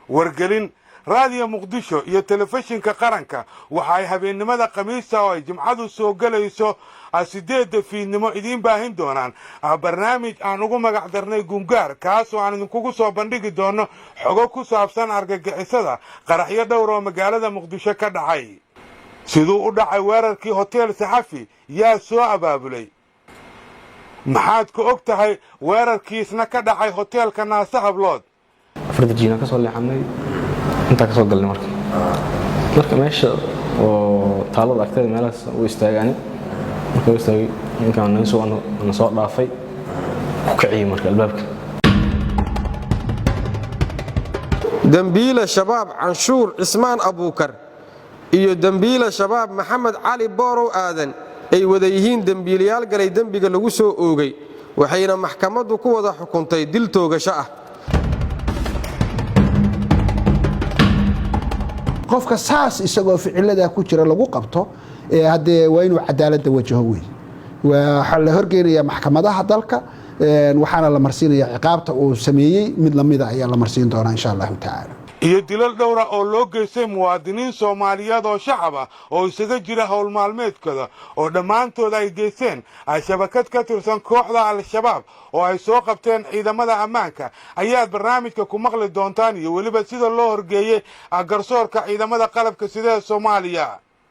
wargelin raadiyo muqdisho iyo telefishinka qaranka waxa ay habeennimada khamiista oo ay jimcadu soo galayso 8 fiidnimo idiin baahin doonaan barnaamij aan ugu magac darnay gungaar kaas oo aan idinkugu soo bandhigi doono xogo ku saabsan argagixisada qaraxyo dhowr oo magaalada muqdisho ka dhacay sidoo u dhacay weerarkii hotel saxafi yaa soo abaabulay maxaad ku og tahay weerarkiisna ka dhacay hotelka Naasa Hablood fardajiina ka soo leexanay inta ka soo galnay marka meesha oo taalada agteeda meelahaas u istaagani marka istaagay inkaan soo dhaafay ku kacay marka albaabka dambiila shabaab canshuur Ismaan Abuukar iyo dambiila shabaab Maxamed Cali Boorow Aadan ay wada yihiin dambiilayaal galay dambiga lagu soo oogay waxayna maxkamaddu ku wada xukuntay dil toogasho ah qofka saas isagoo ficilada ku jira lagu qabto hadee waa inuu cadaaladda wajaho weey waxa la horgeynaya maxkamadaha dalka waxaana la marsiinaya ciqaabta uu sameeyay mid lamid ah ayaa la marsiin doonaa insha Allah ta'ala iyo dilal dhowr ah oo loo geystay muwaadiniin Soomaaliyeed oo shacab ah oo isaga jira hawl maalmeedkooda oo dhamaantood ay geysteen shabakad ka tirsan kooxda Al-Shabaab oo ay soo qabteen ciidamada ammaanka ayaa barnaamijka ku maqli doontaan iyo waliba sida loo horgeeyay garsoorka ciidamada qalabka sida Soomaaliya